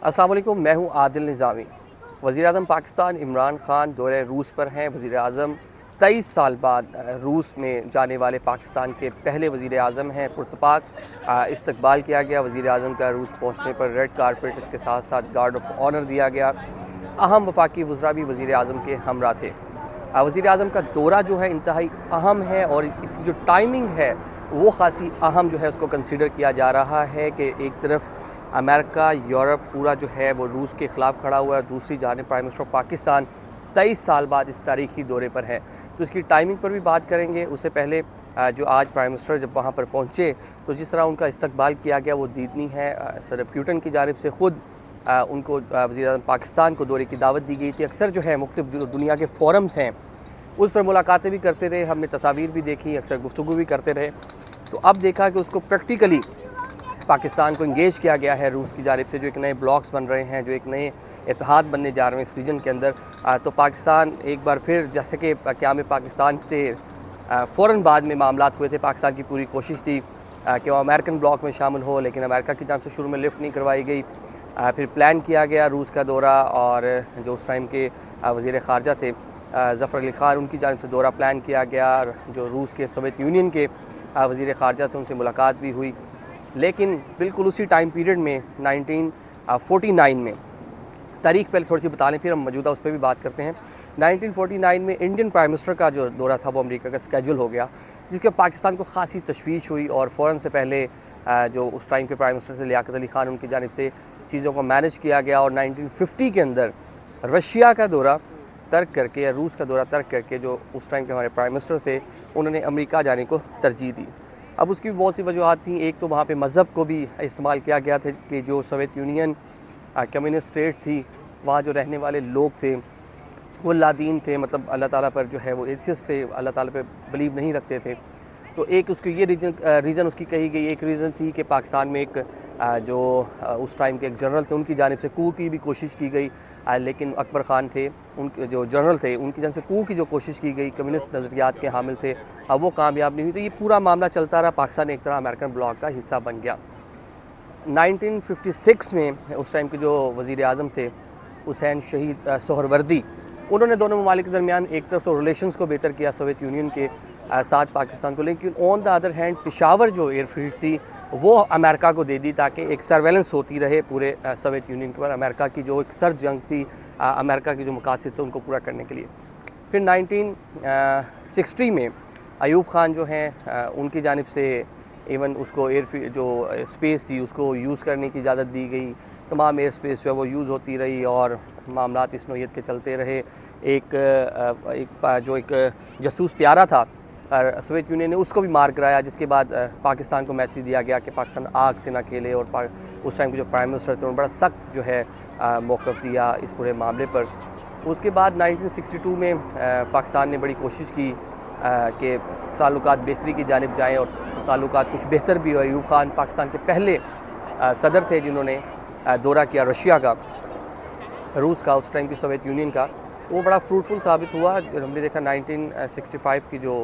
अस्सलाम वालेकुम, मैं हूँ आदिल निज़ामी। वज़ीर-ए-आज़म पाकिस्तान इमरान ख़ान दौरे रूस पर हैं। वज़ीर-ए-आज़म 23 साल बाद रूस में जाने वाले पाकिस्तान के पहले वज़ीर-ए-आज़म हैं। पुरतपाक इस्तकबाल किया गया वज़ीर-ए-आज़म का। रूस पहुँचने पर रेड कारपेट, इसके साथ साथ गार्ड ऑफ ऑनर दिया गया। अहम वफाकी वज़रा भी वज़ीर-ए-आज़म के हमरा थे। वज़ीर-ए-आज़म का दौरा जो है इंतहाई अहम है और इसकी जो टाइमिंग है वो ख़ासी अहम जो है उसको कंसिडर किया जा रहा है कि एक तरफ अमेरिका, यूरोप पूरा जो है वो रूस के ख़िलाफ़ खड़ा हुआ है, दूसरी जानिब प्राइम मिनिस्टर ऑफ पाकिस्तान 23 साल बाद इस तारीख़ी दौरे पर है। तो इसकी टाइमिंग पर भी बात करेंगे। उससे पहले जो आज प्राइम मिनिस्टर जब वहाँ पर पहुँचे तो जिस तरह उनका इस्तकबाल किया गया वो दीदनी है। सदर प्यूटन की जानिब से ख़ुद उनको वज़ीर-ए-आज़म पाकिस्तान को दौरे की दावत दी गई थी। अक्सर जो है मुख्तलिफ़ जो दुनिया के फ़ोरम्स हैं उस पर मुलाकातें भी करते रहे, हमने तस्वीर भी देखी, अक्सर गुफ्तगू भी करते रहे। तो अब देखा कि उसको प्रैक्टिकली पाकिस्तान को इंगेज किया गया है रूस की जानिब से। जो एक नए ब्लॉक्स बन रहे हैं, जो एक नए इत्तेहाद बनने जा रहे हैं इस रीजन के अंदर, तो पाकिस्तान एक बार फिर जैसे कि क़याम पाकिस्तान से फ़ौरन बाद में मामलात हुए थे, पाकिस्तान की पूरी कोशिश थी कि वो अमेरिकन ब्लॉक में शामिल हो, लेकिन अमेरिका की जानिब से शुरू में लिफ्ट नहीं करवाई गई। फिर प्लान किया गया रूस का दौरा, और जो उस टाइम के वज़ीर ख़ारजा थे ज़फ़र अली ख़ान, उनकी जानिब से दौरा प्लान किया गया। जो रूस के सोवियत यूनियन के वज़ीर ख़ारजा थे उनसे मुलाकात भी हुई। लेकिन बिल्कुल उसी टाइम पीरियड में 1949 में, तारीख़ पहले थोड़ी सी बता लें फिर हम मौजूदा उस पर भी बात करते हैं। 1949 में इंडियन प्राइम मिनिस्टर का जो दौरा था वो अमेरिका का स्केड्यूल हो गया, जिसके पाकिस्तान को ख़ासी तशवीश हुई। और फ़ौरन से पहले जो उस टाइम के प्राइम मिनिस्टर थे लियाकत अली ख़ान, उनकी जानिब से चीज़ों को मैनेज किया गया। और 1950 के अंदर रशिया का दौरा तर्क करके या रूस का दौरा तर्क करके जो उस टाइम के हमारे प्राइम मिनिस्टर थे उन्होंने अमेरिका जाने को तरजीह दी। अब उसकी भी बहुत सी वजूहत थी। एक तो वहाँ पे मज़हब को भी इस्तेमाल किया गया था कि जो सोवियत यूनियन कम्युनिस्ट स्टेट थी, वहाँ जो रहने वाले लोग थे वो लादीन थे, मतलब अल्लाह ताला पर जो है वो एथियस्ट थे, अल्लाह ताला पे बिलीव नहीं रखते थे। तो एक उसकी ये रीज़न उसकी कही गई। एक रीज़न थी कि पाकिस्तान में एक जो उस टाइम के एक जनरल थे उनकी जानिब से कू की भी कोशिश की गई, लेकिन अकबर ख़ान थे उनके जो जनरल थे उनकी जानिब से कू की जो कोशिश की गई, कम्युनिस्ट नज़रियात के हामिल थे, अब वो कामयाब नहीं हुई। तो ये पूरा मामला चलता रहा। पाकिस्तान एक तरह अमेरिकन ब्लॉक का हिस्सा बन गया। 1956 में उस टाइम के जो वज़ीर-ए-आज़म थे हुसैन शहीद सोहरवर्दी, उन्होंने दोनों ममालिक के दरमियान एक तरफ तो रिलेशंस को बेहतर किया सोवियत यूनियन के साथ पाकिस्तान को, लेकिन on the other hand Peshawar जो एयरफील्ड थी वो अमेरिका को दे दी ताकि एक सर्वेलेंस होती रहे पूरे सोवियत यूनियन के ऊपर। अमेरिका की जो एक सर्द जंग थी, अमेरिका की जो मकासद थे उनको पूरा करने के लिए। फिर 1960 में अयूब ख़ान जो हैं उनकी जानिब से इवन उसको एयरफील्ड जो स्पेस थी उसको यूज़ करने की इजाज़त दी गई। तमाम एयर स्पेस जो है वो यूज़ होती रही और मामलात इस नौयत के चलते रहे। जो एक जासूस त्यारा था सोवियत यूनियन ने उसको भी मार कराया, जिसके बाद पाकिस्तान को मैसेज दिया गया कि पाकिस्तान आग से ना खेले। और उस टाइम के जो प्राइम मिनिस्टर थे उन्होंने बड़ा सख्त जो है मौक़िफ़ दिया इस पूरे मामले पर। उसके बाद 1962 में पाकिस्तान ने बड़ी कोशिश की कि ताल्लुकात बेहतरी की जानिब जाएँ और ताल्लुकात कुछ बेहतर भी हुए। अयूब ख़ान पाकिस्तान के पहले सदर थे जिन्होंने दौरा किया रशिया का, रूस का, उस टाइम की सोवियत यूनियन का। वो बड़ा फ्रूटफुल साबित हुआ। हमने देखा 1965 की जो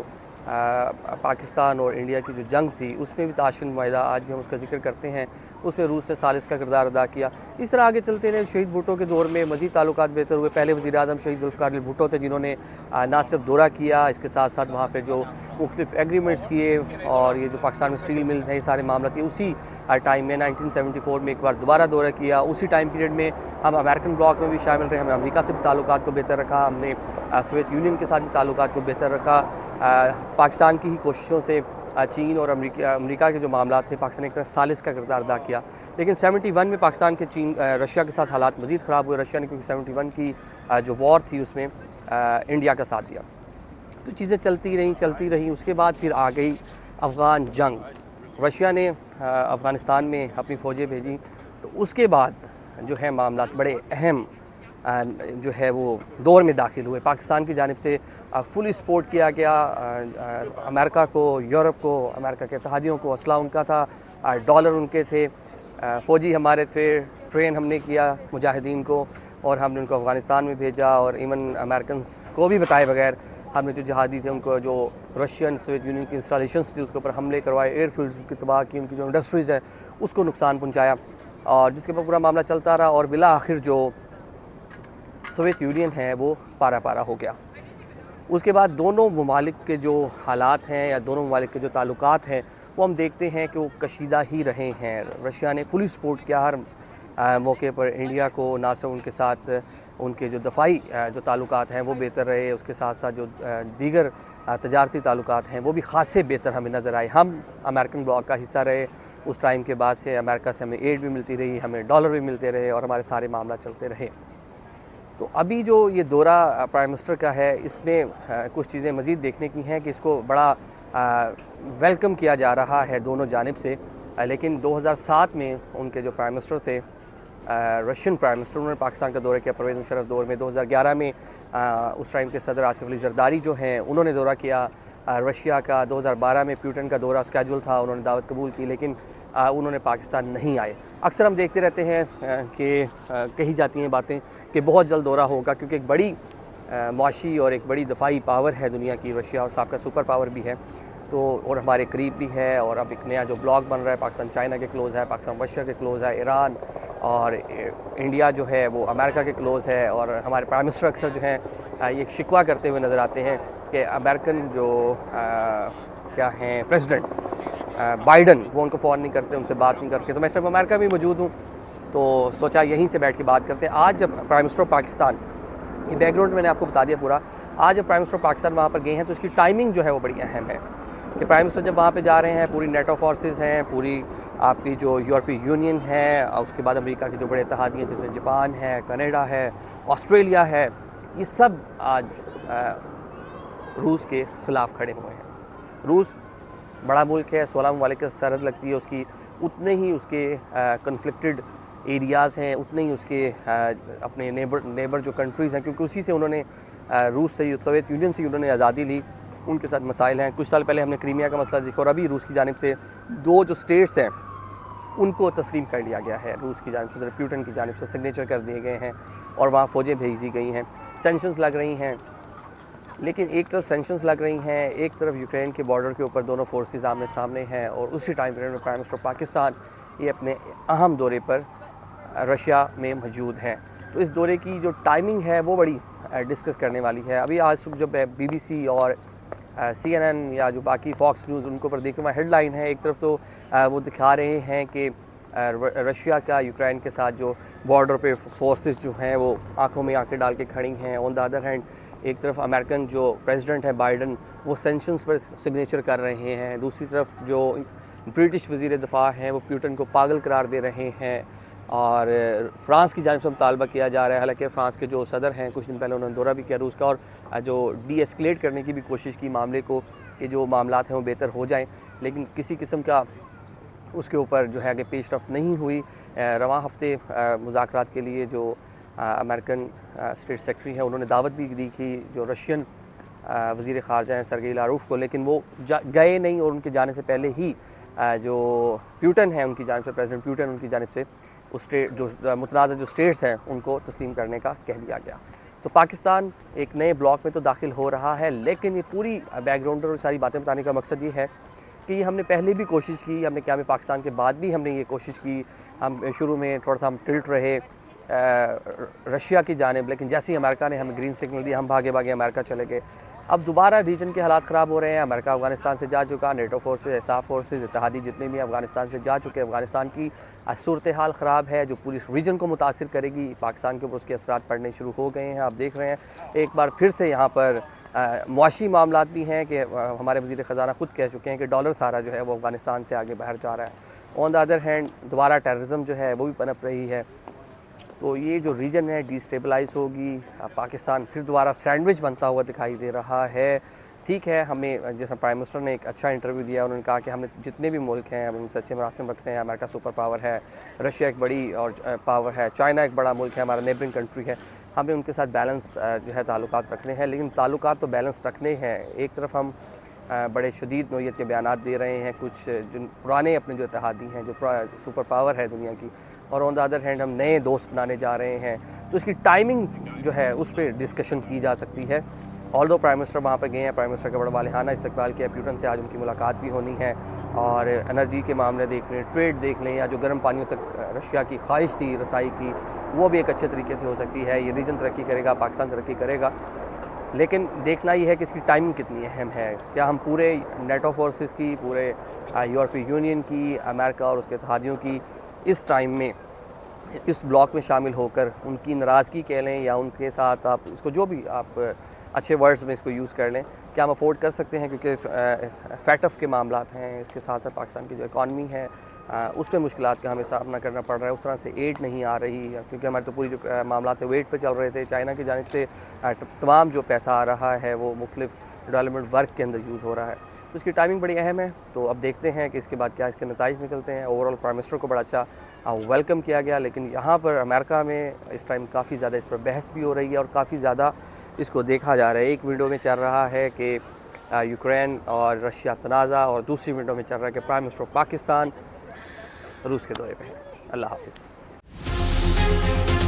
पाकिस्तान और इंडिया की जो जंग थी उसमें भी ताशकंद मुआहिदा, आज भी हम उसका जिक्र करते हैं, उसमें रूस ने सालिस का किरदार अदा किया। इस तरह आगे चलते रहे। शहीद भुट्टो के दौर में मज़ीद ताल्लुकात बेहतर हुए। पहले वज़ीर-ए-आज़म शहीद ज़ुल्फ़िकार अली भुट्टो थे जिन्होंने ना सिर्फ दौरा किया, इसके साथ साथ वहाँ पर जो मुख्तलिफ एग्रीमेंट्स किए और ये जो पाकिस्तान में स्टील मिल्स हैं ये सारे मामला थे। उसी टाइम में 1974 में एक बार दोबारा दौरा किया। उसी टाइम पीरियड में हम अमेरिकन ब्लॉक में भी शामिल रहे। हमने अमेरिका से भी ताल्लुकात को बेहतर रखा, हमने सोवियत यूनियन के साथ भी ताल्लुकात को बेहतर रखा। पाकिस्तान की ही कोशिशों से चीन और अमेरिका के जो मामला थे पाकिस्तान ने एक तरह सालिस का किरदार अदा किया। लेकिन 71 में पाकिस्तान के रशिया के साथ हालात मज़ीद ख़राब हुए। रशिया ने क्योंकि 71 की जो वॉर थी उसमें इंडिया का साथ दिया, तो चीज़ें चलती रहीं। उसके बाद फिर आ गई अफ़गान जंग। रशिया ने अफ़गानिस्तान में अपनी फ़ौजें भेजी, तो उसके बाद जो है मामलात बड़े अहम जो है वो दौर में दाखिल हुए। पाकिस्तान की जानिब से फुली सपोर्ट किया गया अमेरिका को, यूरोप को, अमेरिका के इत्तेहादियों को। असला उनका था, डॉलर उनके थे, फ़ौजी हमारे थे, ट्रेन हमने किया मुजाहिदीन को और हमने उनको अफ़गानिस्तान में भेजा। और इवन अमेरिकन को भी बताए बगैर हमने जो जहादी थे उनको जो रशियन सोवियत यूनियन की इंस्टॉलेशंस थी उसके ऊपर हमले करवाए, एयरफील्ड्स की तबाह की, उनकी जो इंडस्ट्रीज़ है उसको नुकसान पहुँचाया। और जिसके ऊपर पूरा मामला चलता रहा और बिला आखिर जो सोवियत यूनियन है वो पारा पारा हो गया। उसके बाद दोनों ममालिक के जो हालात हैं या दोनों ममालिक के जो ताल्लुकात हैं वो हम देखते हैं कि वो कशीदा ही रहे हैं। रशिया ने फुली सपोर्ट किया हर मौके पर इंडिया को, ना सिर्फ उनके साथ उनके जो दफ़ाई जो ताल्लुकात हैं वो बेहतर रहे, उसके साथ साथ जो दीगर तजारती ताल्लुकात हैं वो भी ख़ासे बेहतर हमें नज़र आए। हम अमेरिकन ब्लॉक का हिस्सा रहे, उस टाइम के बाद से अमेरिका से हमें एड भी मिलती रही, हमें डॉलर भी मिलते रहे और हमारे सारे मामला चलते रहे। तो अभी जो ये दौरा प्राइम मिनिस्टर का है इसमें कुछ चीज़ें मज़ीद देखने की हैं कि इसको बड़ा वेलकम किया जा रहा है दोनों जानिब से। लेकिन 2007 में उनके जो प्राइम मिनिस्टर थे, रशियन प्राइम मिनिस्टर, उन्होंने पाकिस्तान का दौरा किया परवेज़ मुशर्रफ दौर में। 2011 में उस टाइम के सदर आसिफ अली जरदारी जो हैं उन्होंने दौरा किया रशिया का। 2012 में प्यूटन का दौरा स्केड्यूल था, उन्होंने दावत कबूल की लेकिन उन्होंने पाकिस्तान नहीं आए। अक्सर हम देखते रहते हैं कि कही जाती हैं बातें कि बहुत जल्द दौरा होगा, क्योंकि एक बड़ी मुआशी और एक बड़ी दफ़ाई पावर है दुनिया की रशिया, और साबिक़ा सुपर पावर भी है तो, और हमारे करीब भी है। और अब एक नया जो ब्लॉक बन रहा है, पाकिस्तान चाइना के क्लोज़ है, पाकिस्तान रशिया के क्लोज़ है, ईरान और इंडिया जो है वो अमेरिका के क्लोज़ है। और हमारे प्राइम मिनिस्टर अक्सर जो हैं ये शिकवा करते हुए नज़र आते हैं कि अमेरिकन जो क्या हैं प्रेसिडेंट बाइडन, वो उनको फ़ोन नहीं करते, उनसे बात नहीं करते। तो मैं इस टाइम अमेरिका में मौजूद हूँ तो सोचा यहीं से बैठ के बात करते हैं। आज जब प्राइम मिनिस्टर पाकिस्तान, ये बैकग्राउंड मैंने आपको बता दिया पूरा, आज जब प्राइम मिनिस्टर पाकिस्तान वहाँ पर गए हैं तो इसकी टाइमिंग जो है वो बड़ी अहम है कि प्राइम मिनिस्टर जब वहाँ पे जा रहे हैं, पूरी नेटो फोर्सेस हैं, पूरी आपकी जो यूरोपीय यूनियन है, उसके बाद अमेरिका के जो बड़े इत्तेहादी हैं जिसमें जापान है, कनाडा है, ऑस्ट्रेलिया है, ये सब आज रूस के ख़िलाफ़ खड़े हुए हैं। रूस बड़ा मुल्क है, 16 ममालिक की सरहद लगती है उसकी, उतने ही उसके कन्फ्लिक्टेड एरियाज़ हैं, उतने ही उसके अपने नेबर जो कंट्रीज़ हैं, क्योंकि उसी से उन्होंने रूस से, सोवियत यूनियन से उन्होंने आज़ादी ली, उनके साथ मसाइल हैं। कुछ साल पहले हमने क्रीमिया का मसला देखा और अभी रूस की जानिब से 2 जो स्टेट्स हैं उनको तस्लीम कर लिया गया है। रूस की जानिब से, प्यूटन की जानिब से सिग्नेचर कर दिए गए हैं और वहाँ फ़ौजें भेज दी गई हैं। सेंक्शंस लग रही हैं, लेकिन एक तरफ सेंक्शंस लग रही हैं, एक तरफ यूक्रेन के बॉर्डर के ऊपर दोनों फोर्सेस आमने सामने हैं और उसी टाइम पीरियड में प्राइम मिनिस्टर पाकिस्तान ये अपने अहम दौरे पर रशिया में मौजूद हैं। तो इस दौरे की जो टाइमिंग है वो बड़ी डिस्कस करने वाली है। अभी आज सुबह जब BBC और CNN या जो बाकी फॉक्स न्यूज़ उनको पर देखने में हेडलाइन है, एक तरफ तो वो दिखा रहे हैं कि रशिया का यूक्रेन के साथ जो बॉर्डर पे फोर्सेस जो हैं वो आंखों में आंखें डाल के खड़ी हैं। ऑन द अदर हैंड एक तरफ अमेरिकन जो प्रेसिडेंट है बाइडन, वो सेंक्शंस पर सिग्नेचर कर रहे हैं। दूसरी तरफ जो ब्रिटिश वज़ीर दिफा हैं वो प्यूटन को पागल करार दे रहे हैं और फ़्रांस की जानिब से मुतालबा किया जा रहा है। हालांकि फ़्रांस के जो सदर हैं कुछ दिन पहले उन्होंने दौरा भी किया रूस का और जो डी-एस्केलेट करने की भी कोशिश की मामले को कि जो मामलात हैं वो बेहतर हो जाएं, लेकिन किसी किस्म का उसके ऊपर जो है कि पेशरफ्त नहीं हुई। रवां हफ्ते मुज़ाकरात के लिए जो अमेरिकन स्टेट सेक्रेटरी हैं उन्होंने दावत भी दी थी जो रशियन वज़ीर ख़ारजा हैं सरगेई लारोफ को, लेकिन वो गए नहीं और उनके जाने से पहले ही जो प्यूटन है उनकी जानिब से, प्रेसिडेंट प्यूटन उनकी जानिब से उस स्टेट जो मुतनाज़ जो स्टेट्स हैं उनको तस्लीम करने का कह दिया गया। तो पाकिस्तान एक नए ब्लॉक में तो दाखिल हो रहा है, लेकिन ये पूरी बैकग्राउंड और सारी बातें बताने का मकसद ये है कि ये हमने पहले भी कोशिश की, हमने क्या में पाकिस्तान के बाद भी हमने ये कोशिश की। हम शुरू में थोड़ा सा हम टिल्ट रहे रशिया की जानिब, लेकिन जैसे ही अमेरिका ने हमें ग्रीन सिग्नल दिया हम भागे भागे अमेरिका चले गए। अब दोबारा रीजन के हालात ख़राब हो रहे हैं। अमेरिका अफ़गानिस्तान से जा चुका, नेटो फोर्सेज, एसआफ फोर्सेज, इत्तेहादी जितने भी अफ़गानिस्तान से जा चुके हैं। अफ़गानिस्तान की सूरत हाल ख़राब है जो पूरी रीजन को मुतासिर करेगी। पाकिस्तान के ऊपर उसके असरात पड़ने शुरू हो गए हैं। आप देख रहे हैं एक बार फिर से यहाँ पर मुआशी मामलात भी हैं कि हमारे वज़ीर ख़जाना ख़ुद कह चुके हैं कि डॉलर सारा जो है वो अफ़गानिस्तान से आगे बाहर जा रहा है। ऑन द अदर हैंड दोबारा टेररिज्म जो है वो भी पनप रही है। तो ये जो रीजन है डिस्टेबलाइज होगी, पाकिस्तान फिर दोबारा सैंडविच बनता हुआ दिखाई दे रहा है। ठीक है, हमें जैसा प्राइम मिनिस्टर ने एक अच्छा इंटरव्यू दिया, उन्होंने कहा कि हमने जितने भी मुल्क हैं हम उनसे अच्छे मरासिम रखते हैं। अमेरिका सुपर पावर है, रशिया एक बड़ी और पावर है, चाइना एक बड़ा मुल्क है, हमारा नेबरिंग कंट्री है, हमें उनके साथ बैलेंस जो है ताल्लुकात रखने हैं। लेकिन ताल्लुकात तो बैलेंस रखने हैं। एक तरफ हम बड़े शदीद नौइयत के बयानात दे रहे हैं कुछ जो पुराने अपने जो इत्तेहादी हैं, जो सुपर पावर है दुनिया की, और ऑन द अदर हैंड हम नए दोस्त बनाने जा रहे हैं। तो इसकी टाइमिंग जो है उस पर डिस्कशन की जा सकती है। ऑल्दो प्राइम मिनिस्टर वहाँ पर गए हैं, प्राइम मिनिस्टर का बड़ा वालिहाना इस्तकबाल किया। प्यूटन से आज उनकी मुलाकात भी होनी है और एनर्जी के मामले देख लें, ट्रेड देख लें, या जो गर्म पानियों तक रशिया की ख्वाहिश थी रसाई की, वो भी एक अच्छे तरीके से हो सकती है। ये रीजन तरक्की करेगा, पाकिस्तान तरक्की करेगा, लेकिन देखना ये है कि इसकी टाइमिंग कितनी अहम है। क्या हम पूरे नेटो फोर्सेस की, पूरे यूरोपीय यूनियन की, अमेरिका और उसके इत्तेहादियों की इस टाइम में इस ब्लॉक में शामिल होकर उनकी नाराज़गी कह लें या उनके साथ आप इसको जो भी आप अच्छे वर्ड्स में इसको यूज़ कर लें, क्या हम अफोर्ड कर सकते हैं? क्योंकि फैटफ के मामलात हैं, इसके साथ साथ पाकिस्तान की जो इकॉनमी है उस पर मुश्किलात का हमें सामना करना पड़ रहा है। उस तरह से एड नहीं आ रही, क्योंकि हमारे तो पूरी जो मामलात है वेट पे चल रहे थे। चाइना की जानिब से तमाम जो पैसा आ रहा है वो मुख्तलिफ डेवलपमेंट वर्क के अंदर यूज़ हो रहा है, तो इसकी टाइमिंग बड़ी अहम है। तो अब देखते हैं कि इसके बाद क्या इसके नताइज निकलते हैं। ओवरऑल प्राइम मिनिस्टर को बड़ा अच्छा वेलकम किया गया, लेकिन यहाँ पर अमेरिका में इस टाइम काफ़ी ज़्यादा इस पर बहस भी हो रही है और काफ़ी ज़्यादा इसको देखा जा रहा है। एक विंडो में चल रहा है कि यूक्रेन और रशिया तनाज़ा, और दूसरी विंडो में चल रहा है कि प्राइम मिनिस्टर पाकिस्तान रूस के दौरे पे है। अल्लाह हाफिज़।